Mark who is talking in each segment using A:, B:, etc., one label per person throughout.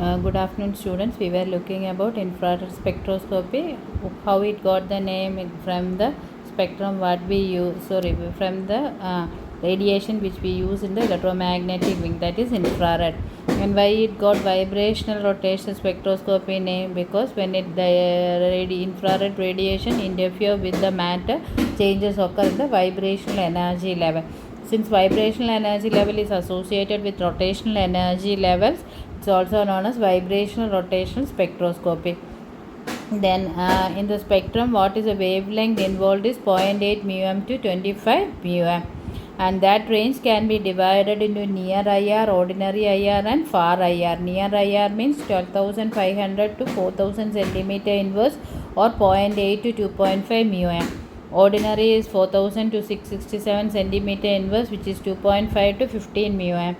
A: Good afternoon, students. We were looking about infrared spectroscopy, how it got the name from the spectrum what we use, from the radiation which we use in the electromagnetic wing, that is infrared. And why it got vibrational rotation spectroscopy name, because when the infrared radiation interfere with the matter, changes occur in the vibrational energy level. Since vibrational energy level is associated with rotational energy levels, it's also known as vibrational rotational spectroscopy. Then in the spectrum, what is the wavelength involved is 0.8 μm to 25 μm, and that range can be divided into near IR, ordinary IR and far IR. Near IR means 12,500 to 4,000 centimeter inverse or 0.8 to 2.5 μm. Ordinary is 4,000 to 667 centimeter inverse, which is 2.5 to 15 μm.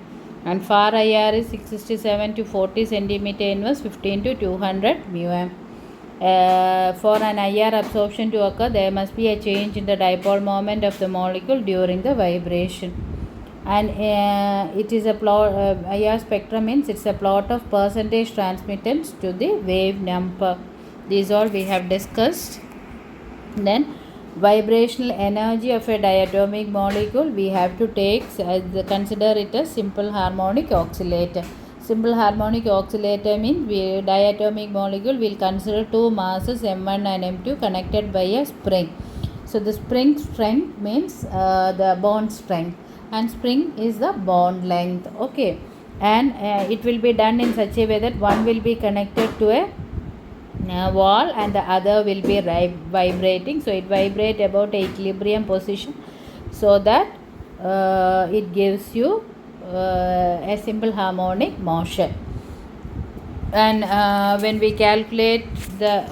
A: And far IR is 667 to 40 centimeter inverse, 15 to 200 μm. For an IR absorption to occur, there must be a change in the dipole moment of the molecule during the vibration. And it is a plot, IR spectrum means it's a plot of percentage transmittance to the wave number. These all we have discussed. Then vibrational energy of a diatomic molecule, we have to consider it as simple harmonic oscillator. Simple harmonic oscillator means diatomic molecule will consider two masses m1 and m2 connected by a spring. So the spring strength means the bond strength, and spring is the bond length. Okay, and it will be done in such a way that one will be connected to a wall and the other will be vibrating. So it vibrate about equilibrium position, so that it gives you a simple harmonic motion. And when we calculate the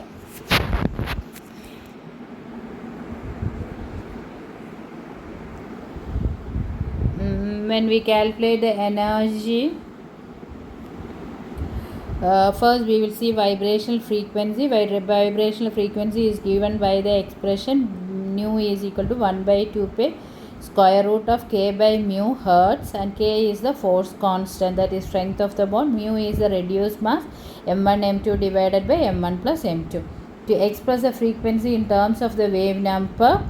A: energy, first we will see vibrational frequency. Vibrational frequency is given by the expression nu is equal to 1 by 2 pi square root of k by mu hertz, and k is the force constant, that is strength of the bond. Mu is the reduced mass m1 m2 divided by m1 plus m2. To express the frequency in terms of the wave number,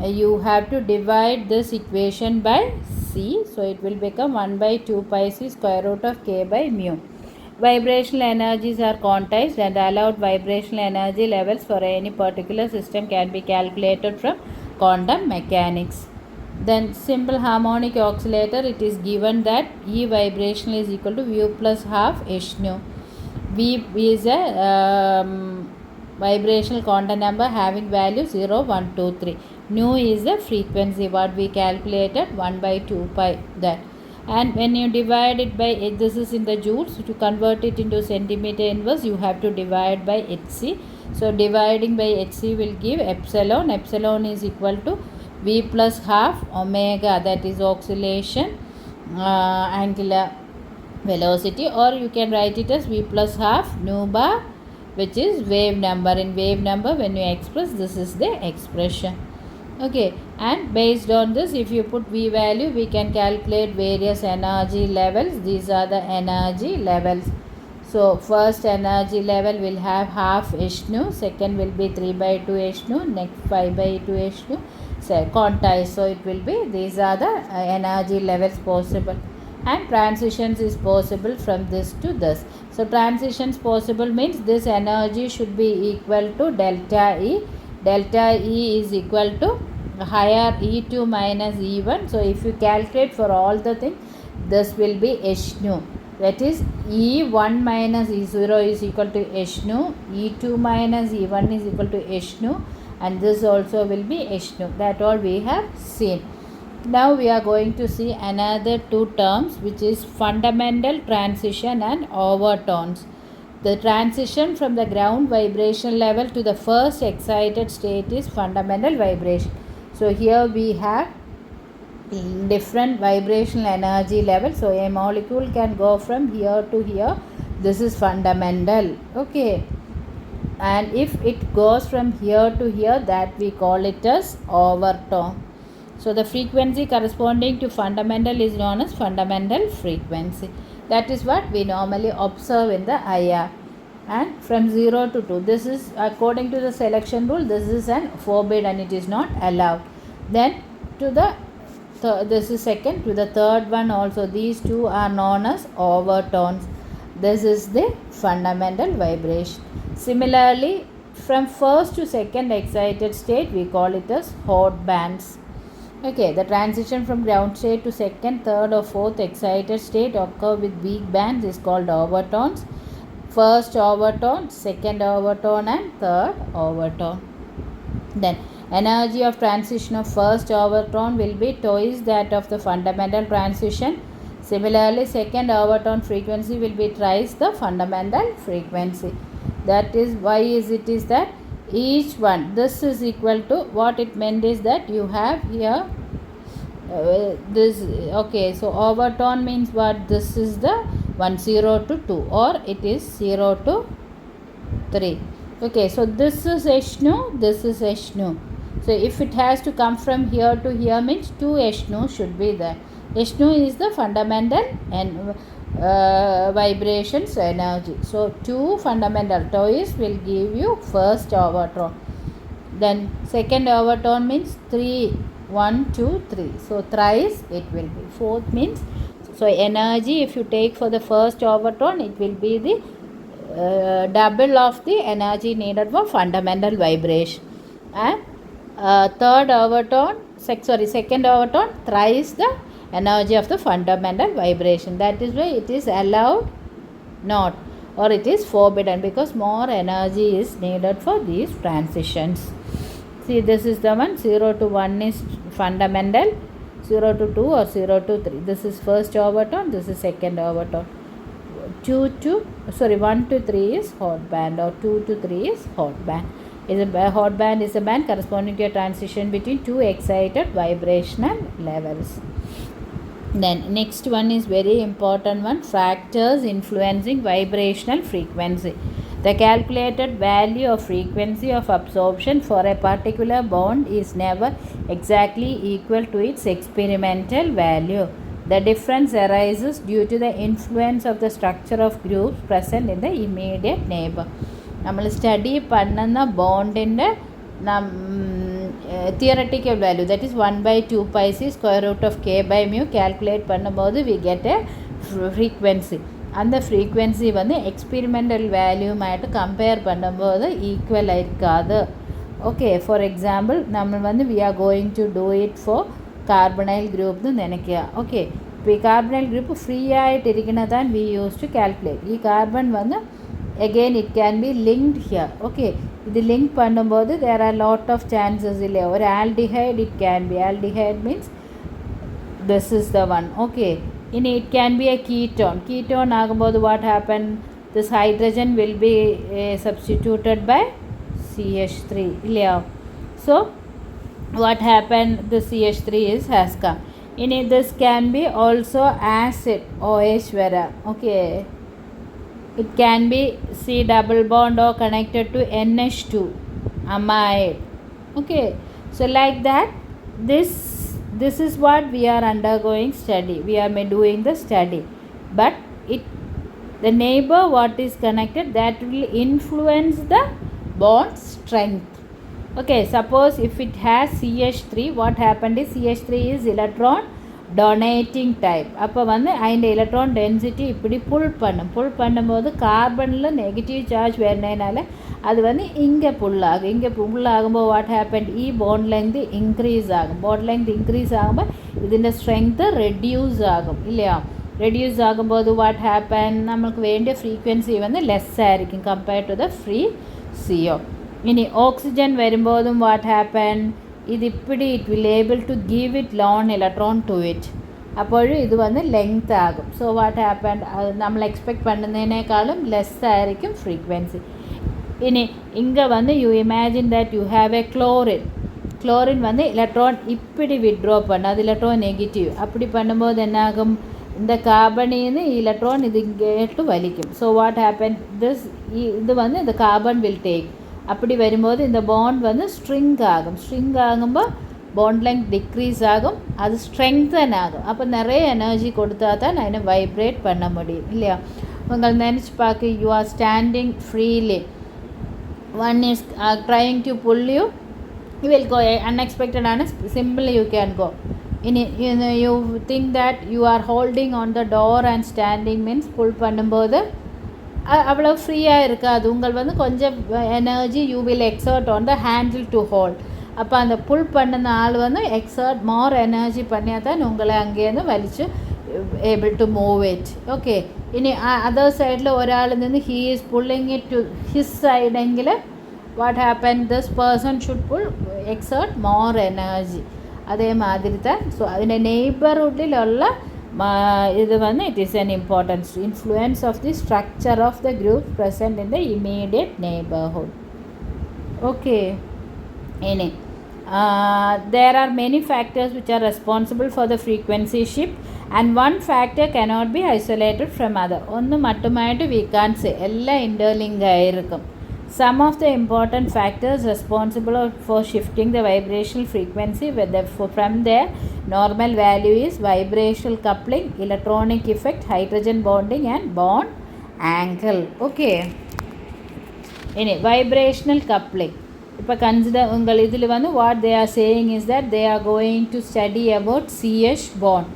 A: you have to divide this equation by c, so it will become 1 by 2 pi c square root of k by mu. Vibrational energies are quantized, and the allowed vibrational energy levels for any particular system can be calculated from quantum mechanics. Then simple harmonic oscillator, it is given that E vibrational is equal to V plus half h nu. V is a vibrational quantum number having value 0, 1, 2, 3. Nu is the frequency what we calculated, 1 by 2 pi that. And when you divide it by, this is in the joules, to convert it into centimeter inverse you have to divide by Hc. So dividing by Hc will give epsilon. Epsilon is equal to V plus half omega, that is oscillation angular velocity, or you can write it as V plus half nu bar, which is wave number. In wave number, when you express, this is the expression. Okay, and based on this, if you put V value, we can calculate various energy levels. These are the energy levels. So first energy level will have half h nu, second will be 3 by 2 h nu, next 5 by 2 h nu, quantized. So it will be, these are the energy levels possible, and transitions is possible from this to this. So transitions possible means this energy should be equal to delta E. Delta E is equal to higher E2 minus E1. So if you calculate for all the things, this will be h nu, that is E1 minus E0 is equal to h nu, E2 minus E1 is equal to h nu, and this also will be h nu. That all we have seen. Now we are going to see another two terms, which is fundamental transition and overtones. The transition from the ground vibration level to the first excited state is fundamental vibration. So here we have different vibrational energy levels. So a molecule can go from here to here. This is fundamental. Okay. And if it goes from here to here, that we call it as overtone. So the frequency corresponding to fundamental is known as fundamental frequency. That is what we normally observe in the IR. And from 0 to 2, this is according to the selection rule, this is an forbid and it is not allowed. Then to the this is second, to the third one also, these two are known as overtones. This is the fundamental vibration. Similarly, from first to second excited state, we call it as hot bands. Okay, the transition from ground state to second, third or fourth excited state occur with weak bands is called overtones. First overtone, second overtone and third overtone. Then energy of transition of first overtone will be twice that of the fundamental transition. Similarly, second overtone frequency will be thrice the fundamental frequency. That is why it is that each one, this is equal to, what it meant is that you have here this, okay, so overtone means what, this is the 1 0 to 2 or it is 0 to 3. Okay, so this is H nu, this is H nu. So if it has to come from here to here means 2 H nu should be there. H nu is the fundamental and vibrations energy. So 2 fundamental twice will give you first overtone. Then second overtone means 3, 1 2 3. So thrice it will be. Fourth means, so energy if you take for the first overtone, it will be the double of the energy needed for fundamental vibration. And third overtone, second overtone, thrice the energy of the fundamental vibration. That is why it is allowed not, or it is forbidden, because more energy is needed for these transitions. See, this is the one, 0 to 1 is fundamental, 0 to 2 or 0 to 3. This is first overtone, this is second overtone. 1 to 3 is hot band, or 2 to 3 is hot band. A hot band is a band corresponding to a transition between two excited vibrational levels. Then next one is very important one, factors influencing vibrational frequency. The calculated value of frequency of absorption for a particular bond is never exactly equal to its experimental value. The difference arises due to the influence of the structure of groups present in the immediate neighbor. നമ്മൾ study பண்ணுന്ന ബോണ്ടിൻ്റെ theoretical value, that is 1/2 pi c square root of k by mu calculate பண்ணும்போது we get a frequency. அந்த frequency வந்து experimental வேல்யூமாയിട്ട് compare பண்ணும்போது equal இருக்காது. Okay, for example நம்ம வந்து we are going to do it for carbonyl குரூப்னு நினைക്കുക. ஓகே, இப்போ ഈ കാർബണൈൽ ഗ്രൂപ്പ് ഫ്രീ ആയിട്ട് ഇരിക്കുന്നതാണ് വി യൂസ് ടു കാൽക്കുലേറ്റ്. ഈ കാർബൺ வந்து again it can be linked here. Okay, ഇത് ലിങ്ക് பண்ணும்போது there are lot of chances ഇല്ലേ. ഒരു aldehyde it can be, aldehyde means this is the one. Okay, ഇനി it can be a ketone ആകുമ്പോൾ what happen, this hydrogen will be substituted by CH3 ഇല്ലയോ. So what happened, the CH3 has come. ഇനി this can be also acid, OH വരാം. Okay, it can be C double bond or connected to NH2 amide. Okay, so like that, this is what we are undergoing study, we are doing the study. But the neighbor what is connected, that will influence the bond strength. Okay, suppose if it has CH3, what happened is CH3 is electron donating type. அப்போ வந்து അതിൻ്റെ electron density இப்படி புல் பண்ணும்போது கார்பனில் negative charge வரனால அது வந்து இங்கே புல்லாகும்போது what happen, ഈ ബോണ്ട് ലെങ്ത് ഇൻക്രീസ് ആകും. ബോണ്ട് ലെങ്ത് ഇൻക്രീസ് ആകുമ്പോൾ ഇതിൻ്റെ സ്ട്രെങ്ത് റെഡ്യൂസ് ആകും ഇല്ലയോ. റെഡ്യൂസ് ആകുമ്പോൾ വാട്ട് ഹാപ്പൻ, നമുക്ക് വേണ്ടിയ ഫ്രീക്വൻസി வந்து ലെസ് ആയിരിക്കും compared to the free CO. ഇനി ഓക്സിജൻ വരുമ്പോഴും വാട്ട് ഹാപ്പൻ, ഇതിപ്പിടി it will able to give it lone electron to it. അപ്പോഴും ഇത് വന്ന് ലെങ്ത് ആകും. സോ വാട്ട് ഹാപ്പൻ, അത് നമ്മൾ എക്സ്പെക്ട് பண்ணுന്നതിനേക്കാളും ലെസ് ആയിരിക്കും ഫ്രീക്വൻസി. ഇനി ഇங்கே வந்து you imagine that you have a chlorine வந்து எலக்ட்ரான் இப்படி விட்ரா பண்ண, அது எலக்ட்ரான் நெகட்டிவ். அப்படி பண்ணும்போது என்னாகும், இந்த கார்பனின்னு எலக்ட்ரான் இது இங்கேட்டு வலிக்கும். ஸோ வாட் ஹேப்பன், இது வந்து இந்த கார்பன் வில் டேக். அப்படி வரும்போது இந்த பாண்ட் வந்து ஸ்ட்ரிங் ஆகுമ്പോൾ bond length decrease ஆகும், அது strengthen ஆகும். அப்போ நிறைய எனர்ஜி கொடுத்தா தான் நான் வைப்ரேட் பண்ண முடியும் இல்லையா? உங்கள் நினச்சி பார்க்க, you are standing freely, one is trying to pull you, you will go unexpected and simply you can go. You think that you are holding on the door and standing means pull பண்ணும்போது அவ்வளோ ஃப்ரீயாக இருக்காது. உங்கள் கொஞ்சம் energy you will exert on the handle to hold. அப்போ அந்த புல் பண்ணின ஆள் எக்ஸர்ட் மோர் எனர்ஜி பண்ணியா தான் உங்களை அங்கேருந்து வலிச்சு able to move it. Okay, இனி அதர் சைடில் ஒராள் he is pulling it to his சைடெங்கில் what happen, this person should pull exert more energy. அதே மாதிரி தான். ஸோ அதில் நெய்பர்ஹுட்டில் உள்ள இது it is an important influence of the structure of the group present in the immediate neighborhood. Okay, there are many factors which are responsible for the frequency shift, and one factor cannot be isolated from other. ஒன்று மட்டுமாயிட்டு we can't say, எல்லாம் interlinked ஆகிருக்கும். Some of the important factors responsible for shifting the vibrational frequency from their normal value is vibrational coupling, electronic effect, hydrogen bonding and bond angle. Okay, vibrational coupling. இப்போ consider உங்கள் இதில் what they are saying is that they are going to study about CH bond.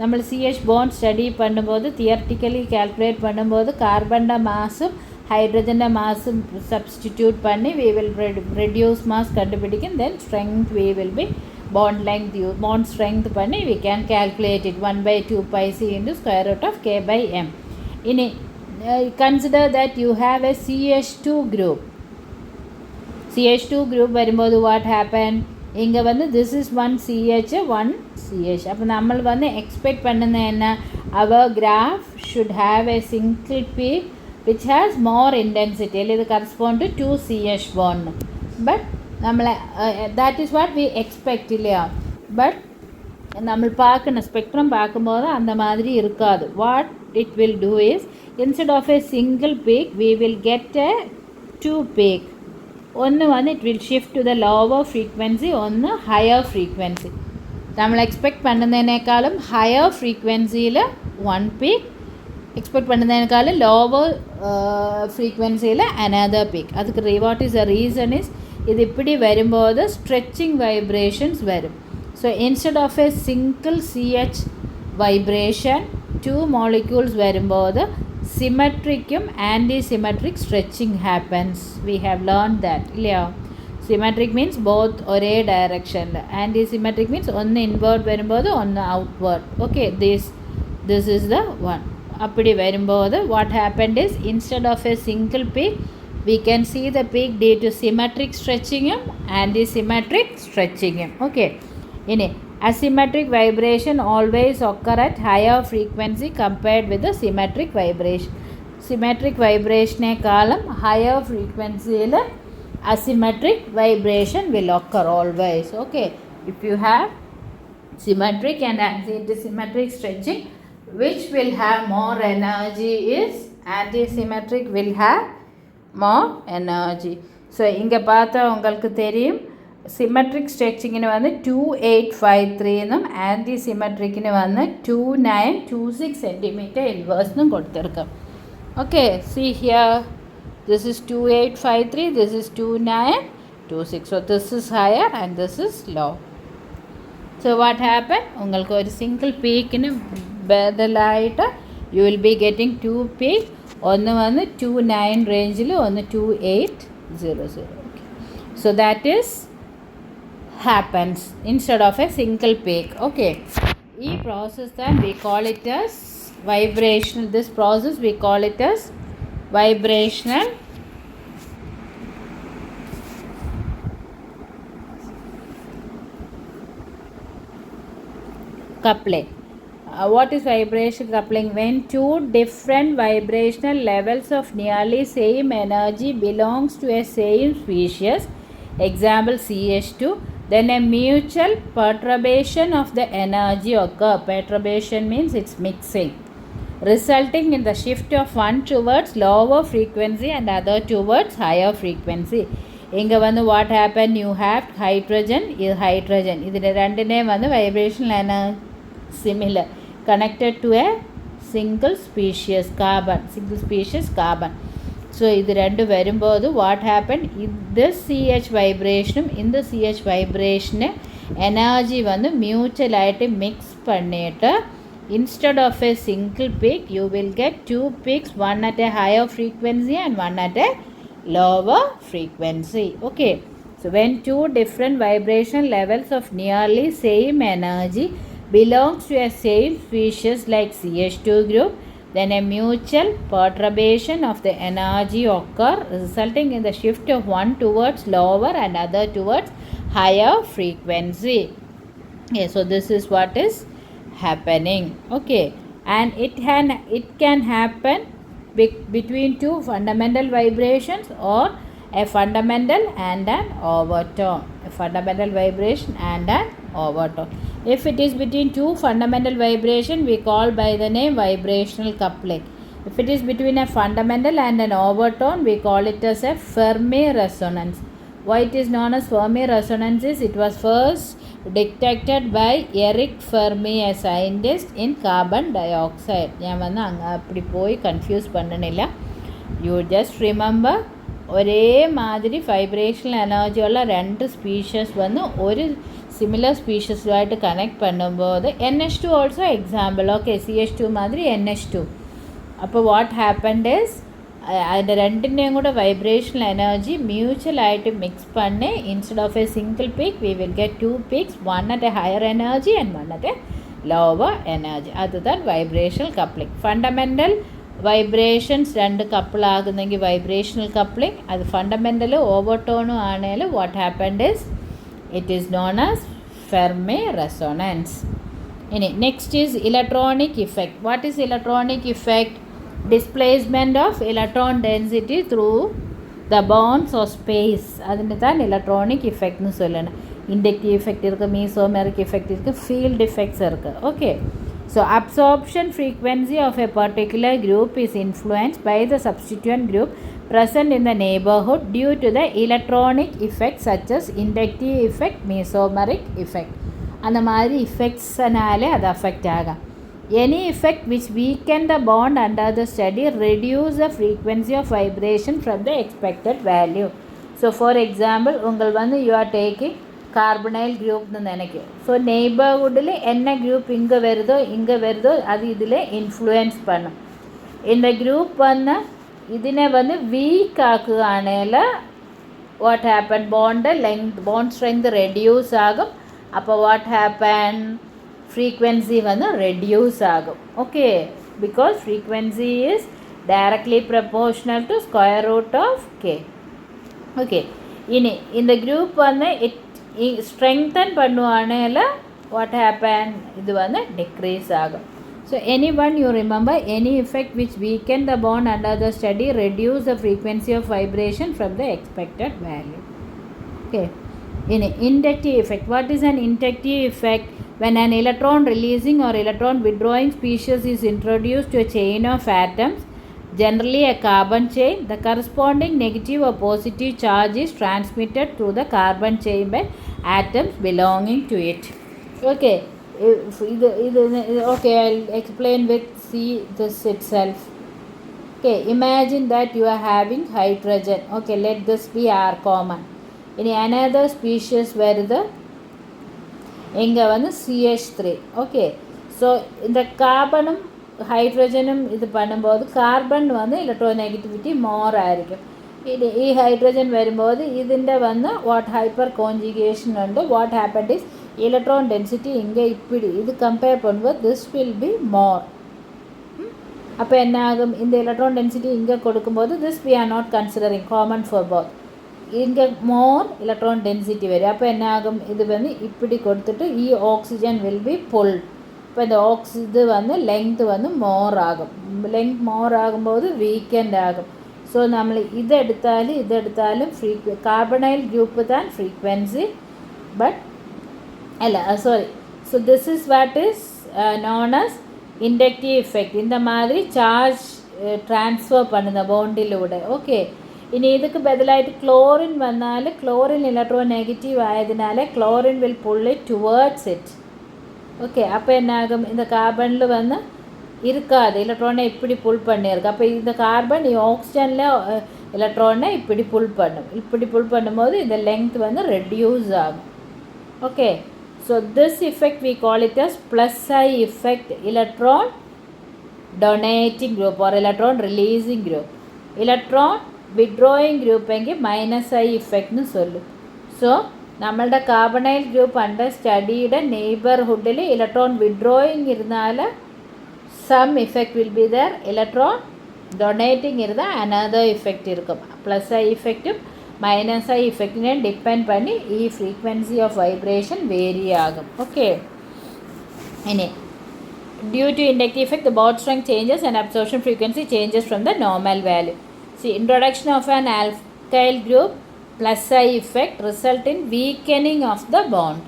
A: നമ്മൾ CH bond study பண்ணும்போது theoretically calculate பண்ணும்போது கார்பன்ட மாஸும் ஹைட்ரஜൻ്റെ மாஸும் substitute பண்ணி we will reduce mass கண்டுபிடிக்கும். then strength we will be bond length, bond strength பண்ணி we can calculate it 1/2 pi c into square root of k by m. இனி consider that you have a CH2 group. CH2 group வரும்போது what happened, இங்கே this is one CH, one CH. அப்போ நம்ம expect பண்ணுது என்ன, our graph should have a single peak which has more intensity. இது correspond to 2 CH bond. but நம்மளை that is what we expect இல்லையா? But நம்ம பார்க்கணும், ஸ்பெக்ட்ரம் பார்க்கும்போது அந்த மாதிரி இருக்காது. what it will do is, instead of a single peak we will get a 2 peak. ஒன்று it will shift to the lower frequency, ஒன்று higher frequency. നമ്മൾ எக்ஸ்பெக்ட் பண்ணுறதுனேக்காலும் higher frequencyயில் 1 peak, எக்ஸ்பெக்ட் பண்ணுறதுனேக்காலும் lower frequencyயில் another peak. அதுக்கு what is the reason is, இது இப்படி வரும்போது stretching vibrations வரும். so instead of a single CH vibration, 2 molecules வரும்போது symmetricum anti-symmetric stretching happens. we have learned that இல்லையா? symmetric means both ஒரே direction, anti-symmetric means ஒன்று inward வரும்போது ஒன்று outward. okay, this is the one. அப்படி வரும்போது what happened is, instead of a single peak we can see the peak due to symmetric stretching anti-symmetric stretching. okay, இனி asymmetric vibration always occur at higher frequency compared with the symmetric vibration. symmetric vibration காலம் higher frequency asymmetric vibration will occur always. okay, if you have symmetric and anti-symmetric stretching, which will have more energy is anti-symmetric will have more energy. so இங்கே பார்த்தா உங்களுக்கு தெரியும், symmetric ஸ்ட்ரெச்சிங்கிന് 2853 എന്നും ആൻറ്റി-സിമെട്രിക്കിന് 2926 centimetre ഇൻവേഴ്സ്ന്നും കൊടുത്തിരിക്കും. Okay, see here, this is 2853, this is 2926. so this is higher and this is low. so what happened, உங்களுக்கு ഒരു single പീക്കിന് ബദലായിട്ട് you will be getting 2 peak. ഒന്ന് 29 റേഞ്ചിൽ ഒന്ന് 2800. okay, so that is happens instead of a single peak. okay, this process then we call it as vibrational. this process we call it as vibrational coupling. what is vibrational coupling? when two different vibrational levels of nearly same energy belongs to a same species, example CH2, then a mutual perturbation of the energy occur. Perturbation means it's mixing, resulting in the shift of one towards lower frequency and other towards higher frequency. இங்கே வந்து what happened, you have hydrogen, இது hydrogen, இதில் ரெண்டுனே வந்து vibrational energy similar connected to a single species carbon. So இது ரெண்டு வரும்போது what happened, this CH vibration இந்த CH vibration energy வந்து mutual ஆகிட்டு மிக்ஸ் பண்ணிட்டு instead of a single peak you will get two peaks, one at a higher frequency and one at a lower frequency. Okay, so when two different vibration levels of nearly same energy belongs to a same species like CH2 group, then a mutual perturbation of the energy occur, resulting in the shift of one towards lower and other towards higher frequency. Okay, so this is what is happening. Okay, and it can happen between two fundamental vibrations or a fundamental and an overtone. A fundamental vibration and an overtone. If it is between two fundamental vibration, we call by the name vibrational coupling. If it is between a fundamental and an overtone, we call it as a Fermi resonance. Why it is known as Fermi resonance is it was first detected by Eric Fermi, a scientist, in carbon dioxide. ഞാൻ വന്ന് அப்படி போய் confuse பண்ணனிല്ല. You just remember ഒരേ മാതിരി vibrational energy ഉള്ള രണ്ട് species വന്ന് ഒരു സിമിലർ സ്പീഷീസുമായിട്ട് കണക്ട് பண்ணும்போது NH2 also example. Okay, CH2 മാതിരി NH2. അപ്പോൾ വാട്ട് ഹാപ്പൻഡ് ഇസ് അതിൻ്റെ രണ്ടിൻ്റെയും കൂടെ വൈബ്രേഷണൽ എനർജി മ്യൂച്വലായിട്ട് മിക്സ് பண்ணி instead of a single peak we will get two peaks, one at a higher energy and one at a lower energy. അതുതാണ് vibrational coupling. Fundamental vibrations രണ്ട് കപ്പിളാകുന്നെങ്കിൽ vibrational coupling, അത് fundamental ഓവർടോണും ആണെങ്കിൽ what happened is it is known as Fermi resonance. ഇനി next is electronic effect. What is electronic effect? displacement of electron density through the bonds of space. അതിന് தான் electronic effect னு சொல்லணும். inductive effect இருக்குது, mesomeric effect இருக்குது, field effects இருக்குது. Okay, so absorption frequency of a particular group is influenced by the substituent group present in the neighborhood due to the electronic effect such as inductive effect, mesomeric effect. அந்த மாதிரி effectsனாலே அது affect ஆகும். Any effect which weaken the bond under the study reduce the frequency of vibration from the expected value. So for example, உங்கள் வந்து you are taking carbonyl groupனு நினைக்கும். So நெய்பர்ஹுட்டில் என்ன group இங்கே வருதோ அது இதில் இன்ஃப்ளூயன்ஸ் பண்ணும். இந்த குரூப் வந்து ഇതിനെ வந்து வீக் ஆக்குவானேல what happen, bond strength reduce ஆகும். அப்போ வாட் ஹேப்பன், frequency வந்து reduce ஆகும். Okay, because frequency is directly proportional to square root of k. Okay, இனி இந்த group வந்து strengthen பண்ணுவானேல what happen, இது வந்து decrease ஆகும். So anyone you remember, any effect which weaken the bond under the study reduce the frequency of vibration from the expected value. Okay, இனி inductive effect. What is an inductive effect? When an electron releasing or electron withdrawing species is introduced to a chain of atoms, generally a carbon chain, the corresponding negative or positive charge is transmitted through the carbon chain by atoms belonging to it. Okay, okay, I'll explain with this itself. Okay, imagine that you are having hydrogen. Okay, let this be R common. In another species where the இங்கே வந்து CH3. Okay, so இந்த கார்பனும் ஹைட்ரஜனும் இது பண்ணும்போது carbon வந்து electronegativity more ആയിരിക്കും. ഈ hydrogen വരുമ്പോൾ ഇതിൻ്റെ വന്ന് വാട്ട് ഹൈപ്പർ കോൺജുഗേഷൻ ഉണ്ട്. What happened is electron density ഇங்கே இப்படி இது கம்பேர் பண்ணும்போது திஸ் வில் பி மோர். அப்போ என்ன ஆகும், இந்த எலக்ட்ரான் டென்சிட்டி இங்கே கொடுக்கும்போது this we are not considering common for both. இங்கே மோர் எலக்ட்ரான் டென்சிட்டி வரும். அப்போ என்ன ஆகும், இது வந்து இப்படி கொடுத்துட்டு ഈ ഓക്സിജൻ வில் பி புல். இப்போ இந்த இது வந்து லெங்க்த் வந்து மோர் ஆகும். லெங்க் மோர் ஆகும்போது வீக்கெண்ட் ஆகும். ஸோ നമ്മൾ ഇതെടുത്താലും കാർബണൈൽ ഗ്രൂപ്പ് தான் ഫ്രീക്വൻസി பட் அல்ல sorry. So this is what is known as inductive effect. இந்த மாதிரி சார்ஜ் ட்ரான்ஸ்ஃபர் பண்ணுங்க பவுண்டிலூടെ. ஓகே, ഇനി ഇതൊക്കെ ബദലായിട്ട് ക്ലോറിൻ വന്നാൽ ക്ലോറിൻ ഇലക്ട്രോൺ നെഗറ്റീവ് ആയതിനാൽ chlorine will pull it towards it. Okay, அப்போ என்ன ஆகும், இந்த கார்பனில் வந்து இருக்காது, எலக்ட்ரானை இப்படி புல் பண்ணியிருக்கு. அப்போ இந்த கார்பன் ஆக்சிஜனில் எலக்ட்ரானை இப்படி புல் பண்ணும். இப்படி புல் பண்ணும்போது இந்த லெங்த் வந்து ரெடியூஸ் ஆகும். Okay, so this effect we call it as plus I effect electron donating group or electron releasing group. Electron withdrawing group എങ്കിൽ മൈനസ് ഐ ഇഫക്റ്റ് ചൊല്ലും. സോ നമ്മളുടെ കാർബണൈൽ ഗ്രൂപ്പ് അണ്ടർ സ്റ്റഡിയുടെ നെയ്ബർഹുഡിൽ ഇലക്ട്രോൺ വിഡ്രോയിങ് ഇരുന്നാൽ some effect will be there. Electron donating ഇരുന്നാൽ another effect ഇരിക്കും. Plus I ഇഫക്റ്റും minus I ഇഫക്റ്റിനെ ഡിപ്പെൻഡ് പണി ഈ ഫ്രീക്വൻസി ഓഫ് വൈബ്രേഷൻ വേരി ആകും. ഓക്കെ, ഇനി due to inductive effect the bond strength changes and absorption frequency changes from the normal value. See, introduction of an alkyl group plus I effect result in weakening of the bond.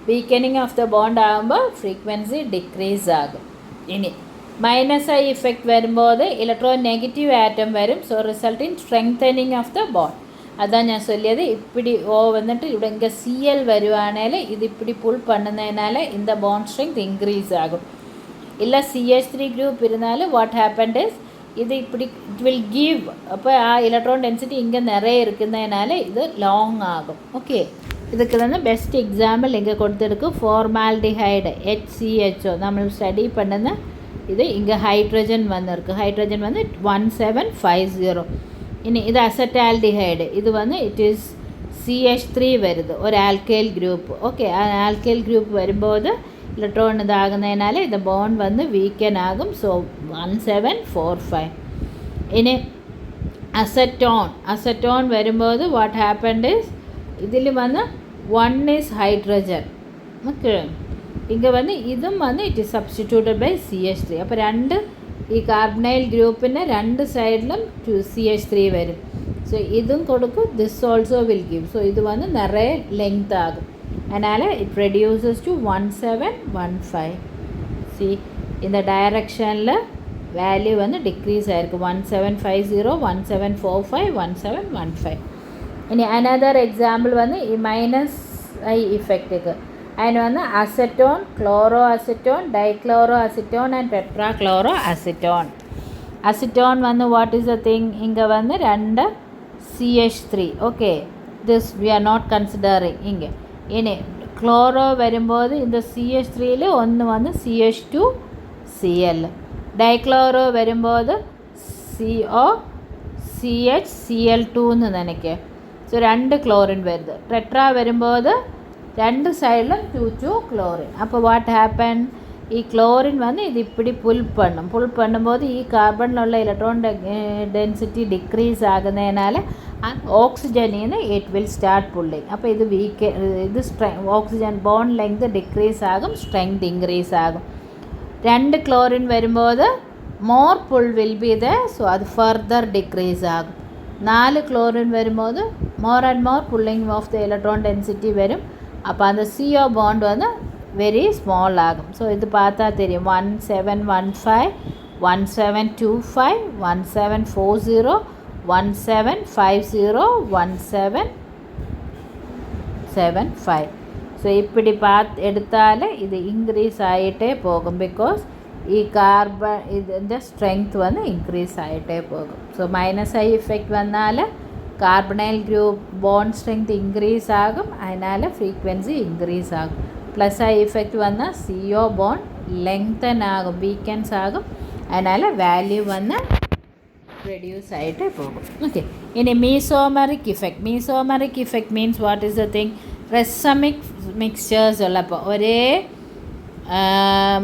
A: Weakening of the bond ആകുമ്പോൾ frequency decrease ആകും. ഇനി minus I effect വരുമ്പോൾ electron negative atom വരും. So result in strengthening of the bond. അതാണ് ഞാൻ ചൊല്ലിയത്. ഇപ്പിടി വന്നിട്ട് ഇവിടെ ഇங்கே CL വരുവാണെങ്കിൽ ഇത് ഇപ്പിടി പുൾ പണ്ണുന്നതിനാൽ இந்த ബോണ്ട് സ്ട്രെങ്ത് ഇൻക്രീസ് ആകും. ഇല്ല CH3 ഗ്രൂപ്പ് ഇരുന്നാൽ വാട്ട് ഹാപ്പൻഡ് ഇസ് ഇത് ഇപ്പിടി ഇറ്റ് വിൽ ഗീവ്. അപ്പോൾ ആ ഇലക്ട്രോൺ ഡെൻസിറ്റി ഇങ്ങനെ നിറയെ ഇരിക്കുന്നതിനാൽ ഇത് ലോങ് ആകും. ഓക്കെ, ഇതൊക്കെ തന്നെ ബെസ്റ്റ് എക്സാമ്പിൾ ഇങ്ങനെ കൊടുത്തെടുക്കും. ഫോർമാൽഡിഹൈഡ് HCHO നമ്മൾ സ്റ്റഡി പണ്ടുന്ന ഇത് ഇங்கே ഹൈഡ്രജൻ വന്നിருக்கு. ഹൈഡ്രജൻ വന്ന് 1750. ഇനി ഇത് അസറ്റാൽഡിഹൈഡ്. ഇത് വന്ന് ഇറ്റ് ഈസ് CH3 വരുന്നത് ഒരു ആൽക്കൈൽ ഗ്രൂപ്പ്. ഓക്കെ, ആ ആൽക്കൈൽ ഗ്രൂപ്പ് വരുമ്പോൾ ഇലക്ട്രോൺ ഇതാകുന്നതിനാൽ ഇത് ബോണ്ട് വന്ന് വീക്കൻ ആകും. സോ 1745. ഇനി അസറ്റോൺ വരുമ്പോൾ വാട്ട് ഹാപ്പൻഡ് ഇസ് ഇതിൽ വന്ന് 1 ഈസ് ഹൈഡ്രജൻ. ഓക്കെ, ഇங்கே വന്ന് ഇതും വന്ന് it is substituted by CH3. അപ്പോൾ രണ്ട് ഈ കാർബണൈൽ ഗ്രൂപ്പിന് രണ്ട് സൈഡിലും CH3 വരും. സോ ഇതും കൊടുക്കും, this also will give. So ഇത് വന്ന് നിറയെ ലെങ്ത് ആകും. അതിനാൽ it reduces to 1715. C in the ഡയറക്ഷനിൽ വാല്യൂ വന്ന് ഡിക്രീസ് ആയിരിക്കും. 1750, 1745, 1715. ഇനി അനദർ എക്സാമ്പിൾ വന്ന് ഈ മൈനസ് ഐ ഇഫക്റ്റ്. അതിന് വന്ന് acetone, chloro acetone, dichloro acetone and tetrachloro acetone. Acetone വന്ന് വാട്ട് ഈസ് ദ തിങ്, ഇங்கே വന്ന് 2 CH3. Okay, this we are not considering. ഇங்கே ഇനി ക്ലോറോ വരുമ്പോൾ இந்த CH3യിൽ ഒന്ന് വന്ന് CH2Cl. ഡൈക്ലോറോ വരുമ്പോൾ CO CH Cl2 എന്ന് നനയ്ക്കുക. സോ 2 ക്ലോറിൻ വരുന്നത്. ടെട്രാ വരുമ്പോൾ 2 സൈഡിലും 2 ക്ലോറിൻ. അപ്പോൾ വാട്ട് ഹാപ്പൻ, ഈ ക്ലോറിൻ വന്ന് ഇത് ഇപ്പിടി പുൽ പണ്ണുമ്പോൾ ഈ കാർബണിലുള്ള ഇലക്ട്രോൺ ഡെൻസിറ്റി ഡിക്രീസ് ആകുന്നതിനാൽ ഓക്സിജനിൽ നിന്ന് ഇറ്റ് വിൽ സ്റ്റാർട്ട് പുള്ളിങ്. അപ്പോൾ ഇത് ഇത് ഓക്സിജൻ ബോണ്ട് ലെങ്ത് ഡിക്രീസ് ആകും, സ്ട്രെങ്ത് ഇൻക്രീസ് ആകും. 2 ക്ലോറിൻ വരുമ്പോൾ more pull will be the. So അത് ഫർദർ ഡിക്രീസ് ആകും. 4 ക്ലോറിൻ വരുമ്പോൾ more and more pulling of the electron density വരും. അപ്പോൾ അത് CO ബോണ്ട് വന്ന് വെരി സ്മോൾ ആകും. സോ ഇത് பார்த்தா தெரியும் 1715, 1725, 1740, 1750, 1775. സോ ഇപ്പിടി എടുത്താൽ ഇത് ഇൻക്രീസ് ആയിട്ടേ പോകും. ബിക്കോസ് ഈ കാർബൺ ഇതിൻ്റെ സ്ട്രെങ്ത് വന്ന് ഇൻക്രീസ് ആയിട്ടേ പോകും. സോ മൈനസ് ഐ ഇഫക്റ്റ് വന്നാൽ carbonyl group bond strength increase ആകും, അതിനാൽ ഫ്രീക്വൻസി ഇൻക്രീസ് ആകും. പ്ലസ് ഐ ഇഫക്റ്റ് വന്നാൽ CO ബോണ്ട് ലെങ്തൻ ആകും, വീക്കൻസ് ആകും, അതിനാൽ വാല്യൂ വന്ന് റെഡ്യൂസ് ആയിട്ട് പോകും. ഓക്കെ, ഇനി mesomeric effect. Mesomeric effect means what is the thing, racemic mixtures ഉള്ളപ്പോൾ ഒരേ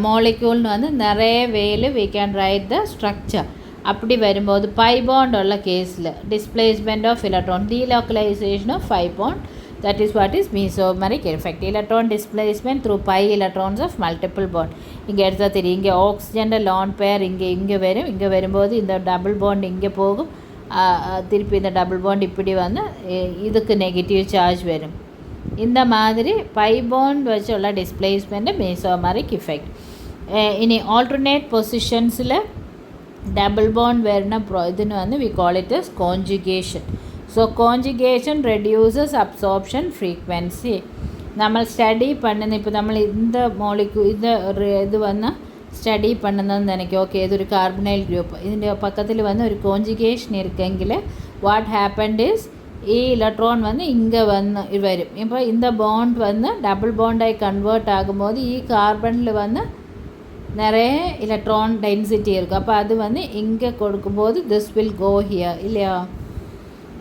A: മോളിക്യൂളിന് വന്ന് നിറയെ വേല് we can write the structure. அப்படி வரும்போது பை பாண்ட் உள்ள கேஸில் displacement of electron, delocalization of pi bond, that is what is mesomeric effect. Electron displacement through pi electrons of multiple bond. இங்கே எடுத்தால் தெரியும், இங்கே ஆக்சிஜൻ്റെ லோன் பேர் இங்கே வரும். இங்கே வரும்போது இந்த டபுள் பாண்ட் இங்கே போகும், திருப்பி இந்த டபுள் பாண்ட் இப்படி வந்து இதுக்கு நெகட்டிவ் சார்ஜ் வரும். இந்த மாதிரி பை பாண்ட் வச்சுள்ள டிஸ்பிளேஸ்மெண்ட் mesomeric effect. இனி ஆல்டர்னேட் பொசிஷன்ஸில் ഡബിൾ ബോണ്ട് വരുന്ന ഇതിന് വന്ന് we call it as conjugation. So conjugation reduces absorption frequency. നമ്മൾ സ്റ്റഡി പണ്ടുന്ന ഇപ്പോൾ നമ്മൾ ഇത് വന്ന് സ്റ്റഡി പണ്ടുന്നതെന്ന് എനിക്ക് ഓക്കെ ഇതൊരു കാർബണൈൽ ഗ്രൂപ്പ് ഇതിൻ്റെ പക്കത്തിൽ വന്ന് ഒരു കോൺജുഗേഷൻ ഇരിക്കെങ്കിൽ വാട്ട് ഹാപ്പൻഡ് ഈസ് ഈ ഇലക്ട്രോൺ വന്ന് ഇங்கே വന്ന് വരും. ഇപ്പോൾ இந்த ബോണ്ട് വന്ന് ഡബിൾ ബോണ്ടായി കൺവേർട്ട് ആകുമ്പോൾ ഈ കാർബണിൽ വന്ന് நிறைய ഇലക്ട്രോൺ ഡെൻസിറ്റി இருக்கும். അപ്പോൾ അത് വന്ന് ഇங்கே കൊടുക്കുമ്പോൾ ദിസ് വിൽ ഗോ ഹിയർ இல்லையா.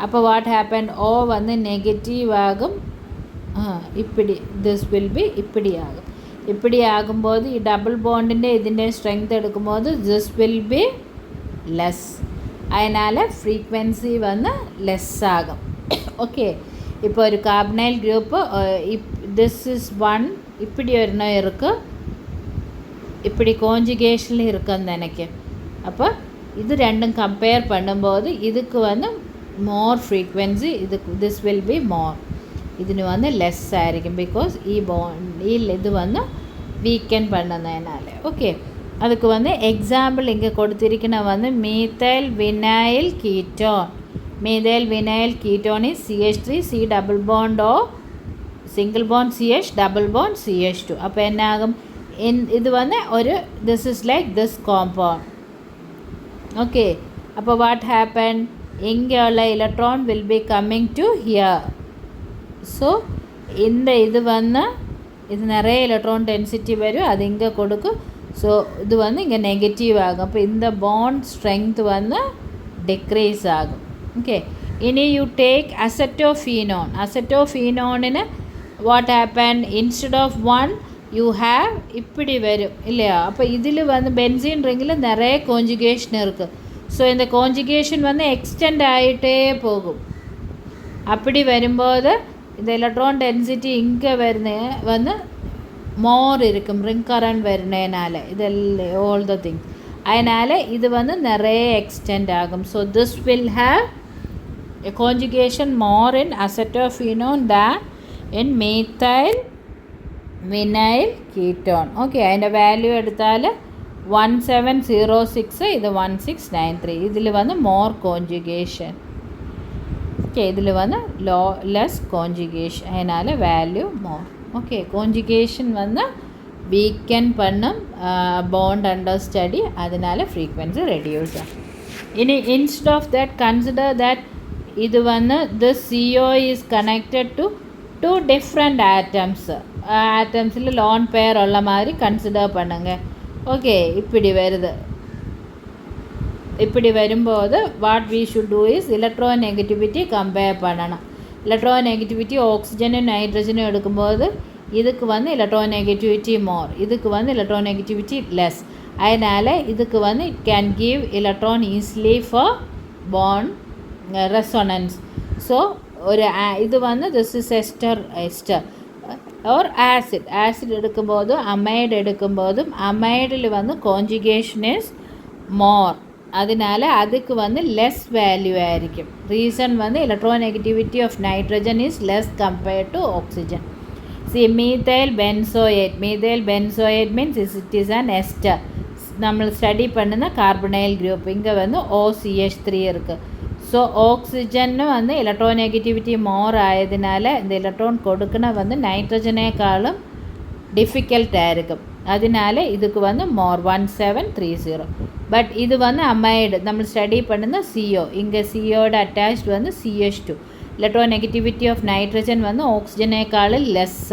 A: അപ്പോൾ വാട്ട് ഹാപ്പൻ ഓ വന്ന് നെഗറ്റീവ് ആകും. ഇപ്പിടി ദിസ് വിൽ ബി ഇപ്പിടി ആകും. ഇപ്പിടി ആകുമ്പോൾ ഈ ഡബിൾ ബോണ്ടിൻ്റെ ഇതിൻ്റെ സ്ട്രെങ്ത് എടുക്കുമ്പോൾ ദിസ് വിൽ ബി ലെസ്. അതിനാൽ ഫ്രീക്വൻസി വന്ന് ലെസ് ആകും. ഓക്കെ. ഇപ്പോൾ ഒരു carbonyl group this is one ഇപ്പിടി ഒരെണ്ണം ഇருக்கு இப்படி കോൺജുഗേഷനിൽ இருக்குன்னு എനിക്ക്. അപ്പോൾ ഇത് രണ്ടും കമ്പയർ பண்ணும்போது இதுக்கு வந்து more frequency this will be more. ഇതിന് വന്ന് ലെസ് ആയിരിക്കും ബിക്കോസ് ഇത് വന്ന് വീക്കൻ பண்ணுന്നതിനാൽ. ഓക്കെ. அதுக்கு வந்து எக்ஸாம்பிள் இங்கே கொடுத்திருக்கிற வந்து methyl vinyl ketone. Methyl vinyl ketone is CH3 C double bond O single bond CH double bond CH2. അപ്പോൾ എന്നാകും ഇത് വന്ന് ഒരു this is like this compound. Okay. അപ്പോൾ വാട്ട് ഹാപ്പൻ ഇങ്ങനെയുള്ള electron will be coming to here. So ഇത് വന്ന് ഇത് നിറയെ ഇലക്ട്രോൺ ഡെൻസിറ്റി വരും അത് ഇங்கே കൊടുക്കും. സോ ഇത് വന്ന് ഇங்கே നെഗറ്റീവ് ആകും. അപ്പോൾ இந்த ബോണ്ട് സ്ട്രെങ്ത് വന്ന് ഡിക്രീസ് ആകും. ഓക്കെ. ഇനി യു ടേക്ക് അസറ്റോഫീനോൺ. അസറ്റോഫീനോണിന് what happen instead of 1 you have ഇപ്പിടി വരും இல்லையா. അപ്പോൾ ഇതിൽ വന്ന് ബെൻസീൻ റിങ്ങിൽ നിറയെ കോൺജുഗേഷൻ ഇருக்கு. ஸோ இந்த കോൺജുഗേഷൻ വന്ന് എക്സ്റ്റെൻഡ് ആയിട്ടേ പോകും. அப்படி வரும்போது இந்த எலக்ட்ரான் டென்சிட்டி இங்கே வந்து മോർ ഇരിക്കും റിംഗ് കറണ്ട് വരുന്നതിനാൽ ഇതെല്ലാം ഓൾ ദ തിങ്സ്. അതിനാൽ ഇത് വന്ന് നിറയെ എക്സ്റ്റെൻഡ് ആകും. So this will have A conjugation more in acetophenone than in methyl vinyl ketone. Okay. അതിൻ്റെ വാല്യൂ എടുത്താൽ 1706 ഇത് 1693. ഇതിൽ വന്ന് മോർ കോൺജുഗേഷൻ. ഓക്കെ. ഇതിൽ വന്ന് ലെസ് കോൺജുഗേഷൻ. അതിനാൽ വാല്യൂ മോർ. ഓക്കെ. കോൺജുഗേഷൻ വന്ന് വീക്കൻ പണ്ണും ബോണ്ട് അണ്ടർ സ്റ്റഡി അതിനാൽ ഫ്രീക്വൻസി റെഡ്യൂസ് ആകും. ഇനി instead of that consider that ഇത് വന്ന് this CO is connected to 2 different atoms. ആറ്റംസിൽ ലോൺ പെയർ ഉള്ള മാതിരി കൺസിഡർ பண்ணுங்க. ഓക്കെ. இப்படி வரும்போது what we should do is electronegativity compare பண்ணணும். எலக்ட்ரோநெகட்டிவிட்டி ஆக்சிஜனும் நைட்ரஜனும் எடுக்கும்போது இதுக்கு வந்து எலக்ட்ரோநெகட்டிவிட்டி மோர், இதுக்கு வந்து எலக்ட்ரோநெகட்டிவிட்டி லெஸ். அதனால் இதுக்கு வந்து it can give electron easily for bond resonance. So ஒரு இது வந்து this is ester or acid எடுக்கும்போதும் அமைடு எடுக்கும்போதும் அமைடில் வந்து கான்ஜுகேஷன் இஸ் மோர். அதனால் அதுக்கு வந்து லெஸ் வேல்யூ ஆയിരിക്കും. ரீசன் வந்து electronegativity of nitrogen is less compared to oxygen. See, methyl benzoate means it is an ester. നമ്മൾ സ്റ്റഡി பண்ணுന്ന കാർബണൈൽ ഗ്രൂപ്പ് ഇங்கே வந்து OCH3 இருக்குது. ஸோ ஆக்சிஜன்னு வந்து எலக்ட்ரோநெகட்டிவிட்டி மோர் ஆயதுனால இந்த எலக்ட்ரான் கொடுக்கணும் வந்து நைட்ரஜனேக்காളുம் டிஃபிகல்ட்டாக இருக்கும். அதனால இதுக்கு வந்து மோர் 1730. பட் இது வந்து அமைடு நம்ம ஸ்டடி பண்ணுന്ന CO. இங்கே COட அட்டாச்ட் வந்து CH2. எலக்ட்ரோநெகட்டிவிட்டி ஆஃப் நைட்ரஜன் வந்து ஆக்சிஜனேக்காളുம் லெஸ்.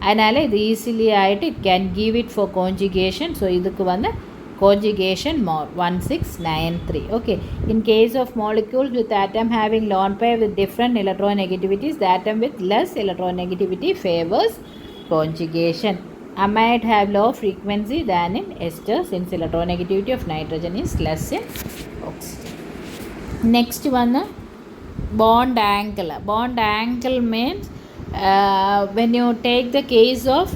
A: அதனால் இது ஈஸிலி ஆகிட்டு it can give it for conjugation. So இதுக்கு வந்து conjugation more 1693. Okay. In case of molecules with atom having lone pair with different electronegativities, the atom with less electronegativity favors conjugation. Amide have low frequency than in ester since electronegativity of nitrogen is less in oxygen. Next one, bond angle. Bond angle means when you take the case of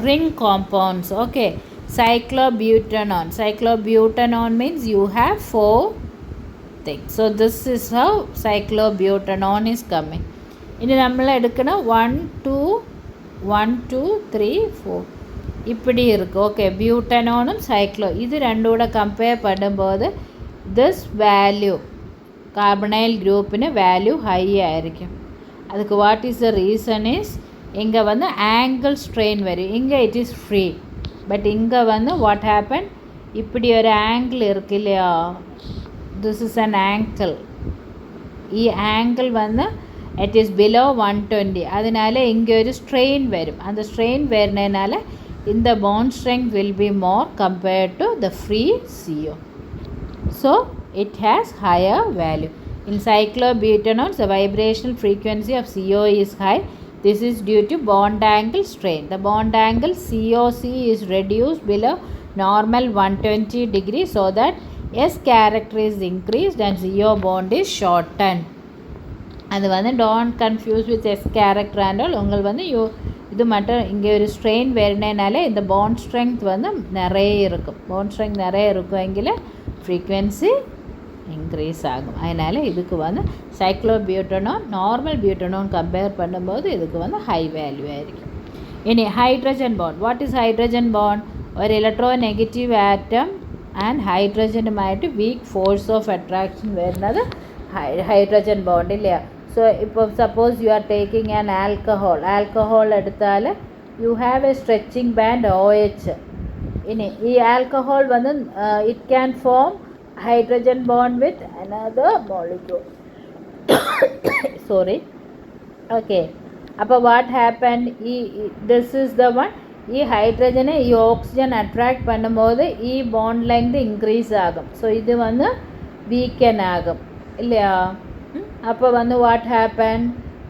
A: ring compounds. Okay. Cyclobutanon means you have 4 things. So this is how cyclobutanon is coming. ഇനി നമ്മൾ എടുക്കണം 1 2 3 4 இப்படி இருக்குது. Okay, பியூட்டனோனும் cyclo இது ரெண்டும் கூட compare பண்ணும்போது this value carbonyl குரூப்பிന് வேல்யூ ஹை ஆയിരിക്കും. அதுக்கு what is the reason is இங்கே வந்து ஆங்கிள் ஸ்ட்ரெயின் வரும். இங்கே இட் இஸ் ஃப்ரீ. பட் இங்கே வந்து வாட் ஹேப்பன், இப்படி ஒரு ஆங்கிள் இருக்கு இல்லையா, திஸ் இஸ் அன் ஆங்கிள். ഈ ആംഗിൾ വന്ന് ഇറ്റ് ഈസ് ബിലോ 120. അതിനാൽ ഇங்கே ഒരു സ്ട്രെയിൻ വരും. அந்த സ്ട്രെയിൻ വരുന്നതിനാൽ இந்த bond strength will be more compared to the free CO. So it has higher value. In cyclobutanones, the vibrational frequency of CO is high. This is due to bond angle strain. The bond angle COC is reduced below normal 120 degrees so that S character is increased and CO bond is shortened. அது வந்து don't confuse with S character and all. உங்கள் வந்து இது மட்டும் இங்கே ஒரு strain വരുന്നതിனால இந்த bond strength வந்து நிறைய இருக்கும். bond strength நிறைய இருக்குമെങ്കിൽ frequency increase ஆகும். அதனால் இதுக்கு வந்து சைக்ளோபியூட்டனோன் நார்மல் பியூட்டனோன் கம்பேர் பண்ணும்போது இதுக்கு வந்து ஹை வேல்யூ ஆയിരിക്കും. ഇനി hydrogen bond. What is hydrogen bond? ഒരു ഇലക്ട്രോ നെഗറ്റീവ് ആറ്റം ആൻഡ് ഹൈഡ്രജനുമായിട്ട് വീക്ക് ഫോഴ്സ് ഓഫ് അട്രാക്ഷൻ വരുന്നത് ഹൈഡ്രജൻ ബോണ്ട് ഇല്ല. സോ ഇപ്പോൾ suppose you are taking an alcohol എടുത്താൽ you have a stretching band OH. ഇനി ഈ ആൽക്കഹോൾ വന്ന് it can form hydrogen bond with another molecule. Sorry. Okay. അപ്പോൾ what happen, this is the one, ഈ ഹൈഡ്രജനെ ഈ oxygen attract பண்ணும்போது ഈ bond length increase ആകും. സോ ഇത് വന്ന് വീക്കൻ ആകും இல்லையா. അപ്പോൾ വന്ന് വാട്ട് ഹാപ്പൻ,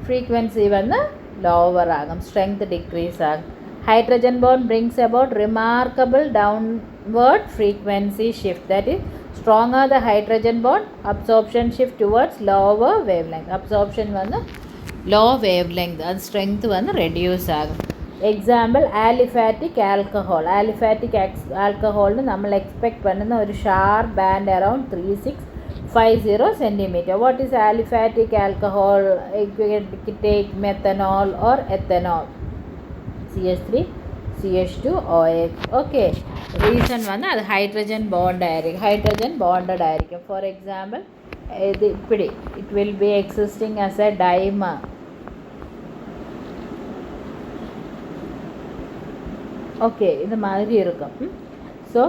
A: ഫ്രീക്വൻസി വന്ന് ലോവർ ആകും, സ്ട്രെങ്ത് ഡിക്രീസ് ആകും. Hydrogen bond brings about remarkable downward frequency shift. That is, stronger the hydrogen bond, absorption shift towards lower wavelength. Absorption vanna low wavelength and strength vanna reduce agum. Example, aliphatic alcohol. Aliphatic alcohol nu nammal expect pannuna oru sharp band around 3650 cm. What is aliphatic alcohol? You take methanol or ethanol, CH3 CH2 OH. Okay, reason வந்து அது hydrogen bond ஆയിരിക്കും, hydrogen bonded ஆയിരിക്കും. For example இது இப்படி it will be existing as a dimer. Okay, இது மாதிரி இருக்கும். So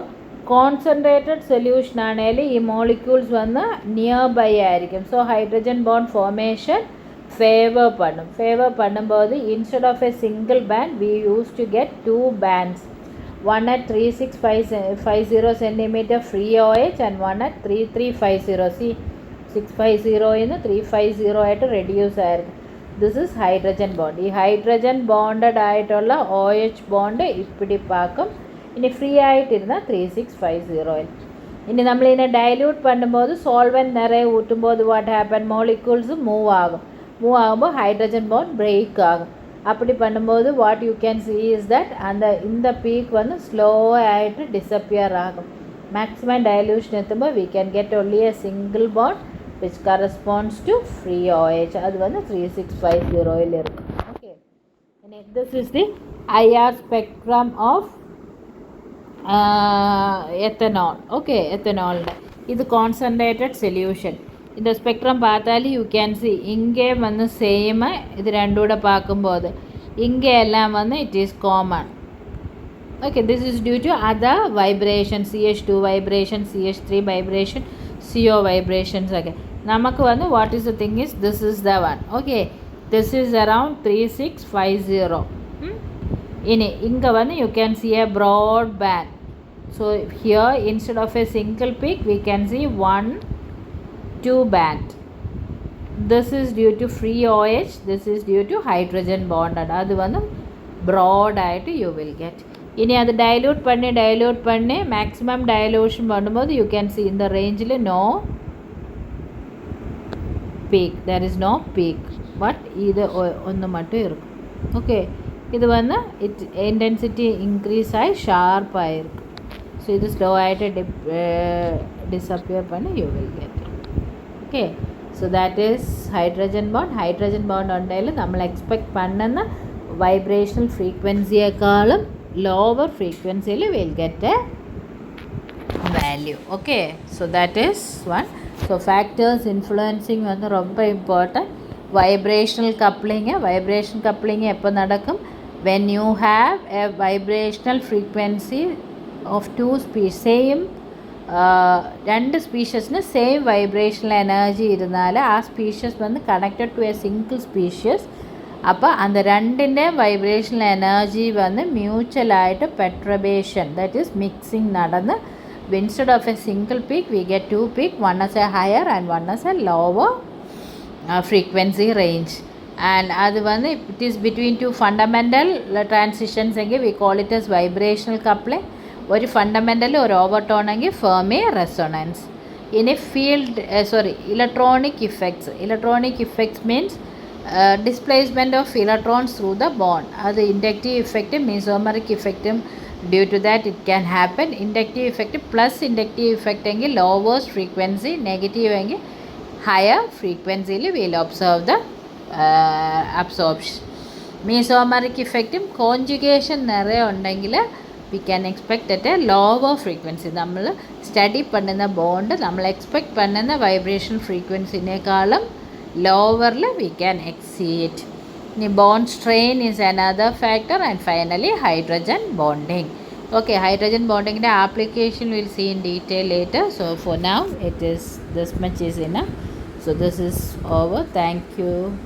A: concentrated solution ஆனாலும் ഈ molecules வந்து நியர்பை ஆയിരിக்கும். So hydrogen bond formation favour பண்ணும்போது instead of a single band we used to get two bands, one at 3650 cm free OH and one at 3350. See, 650 ഇന്ന് 350 ആയിട്ട് റെഡ്യൂസ് ആയിരുന്നു. This is hydrogen bond. ഈ hydrogen bonded ആയിട്ടുള്ള OH bond ഇപ്പിടി പാക്കും. ഇനി free ആയിട്ടിരുന്ന 3650. ഇനി നമ്മളിതിനെ dilute பண்ணும்போது solvent நிறைய ஊற்றும்போது வாட் ஹேப்பன், മോളിക്യൂൾസ് മൂവ് ஆகும்போது ஹைட்ரஜன் பாண்ட் பிரேக் ஆகும். அப்படி பண்ணும்போது what you can see is that இந்த பீக் வந்து ஸ்லோ ஆகிட்டு டிஸப்பியர் ஆகும். மேக்ஸிமம் டைல்யூஷன் எத்தும்போது we can get only a single bond which corresponds to free OH. அது வந்து 3650 இருக்கும். Okay, this is the IR spectrum of ethanol. Okay, ethanol இது concentrated solution. இந்த ஸ்பெக்ட்ரம் பார்த்தாலும் யூ கேன் சி இங்கே வந்து சேமு, இது ரெண்டு கூட பார்க்கும்போது இங்கே எல்லாம் வந்து it is common. Okay, this is due to other vibration, CH2 vibration, CH3 vibration, CO vibrations. Okay, நமக்கு வந்து what is the thing is this is the one. Okay, this is around 3650. இனி இங்கே வந்து you can see a broad band. So here instead of a single peak we can see 1-2 band. This is due to free OH, this is due to hydrogen bonded. அது வந்து broad ஆகிட்டு you will get. இனி அது dilute பண்ணி maximum dilution பண்ணும்போது you can see இந்த ரேஞ்சில் no peak, there is no peak, but இது ஒன்று மட்டும் இருக்கும். ஓகே, இது வந்து இன்டென்சிட்டி இன்க்ரீஸ் ஆகி ஷார்ப்பாக இருக்குது. ஸோ இது ஸ்லோ ஆகிட்டு டிஸப்பியர் பண்ணி you will get it. Okay, so that is hydrogen bond. Hydrogen bond ഉണ്ടെങ്കിൽ നമ്മൾ എക്സ്പെക്റ്റ് பண்ணுന്ന വൈബ്രേഷണൽ ഫ്രീക്വൻസിയേക്കാളും lower frequency we'll get a value. Okay, so that is one. So factors influencing வந்து ரொம்ப important. Vibrational coupling எப்போ நடக்கும்? When you have a vibrational frequency of two species, same രണ്ട് സ്പീഷ്യസിന് same vibrational energy ഇരുന്നാൽ ആ species വന്ന് connected to a single species. അപ്പോൾ അത് രണ്ടിൻ്റെ വൈബ്രേഷണൽ എനർജി വന്ന് മ്യൂച്വലായിട്ട് പെട്രബേഷൻ, ദാറ്റ് ഈസ് മിക്സിങ് നടന്ന് instead of a single peak we get two peak, one as a higher and one as a lower frequency range. And അത് വന്ന് it is between two fundamental transitions എങ്കിൽ we call it as vibrational coupling. ഒരു fundamental ഒരു overtone എങ്കിൽ Fermi resonance. ഇനി field electronic effects means displacement of electrons through the bond. അത് inductive ഇഫക്റ്റും mesomeric ഇഫക്റ്റും due to that it can happen. Inductive effect plus inductive effect എങ്കിൽ lowest frequency, negative എങ്കിൽ higher frequency we'll observe the absorption. Mesomeric effect conjugation നിറയെ ഉണ്ടെങ്കിൽ we can expect at a lower frequency. നമ്മൾ study பண்ணுന്ന bond നമ്മൾ expect பண்ணுന്ന vibration ഫ്രീക്വൻസിനേക്കാളും ലോവറിൽ we can exceed. Bond strain is another factor, and finally hydrogen bonding. Okay, hydrogen bonding the application we'll see in detail later. So for now it is this much is enough. So this is over. Thank you.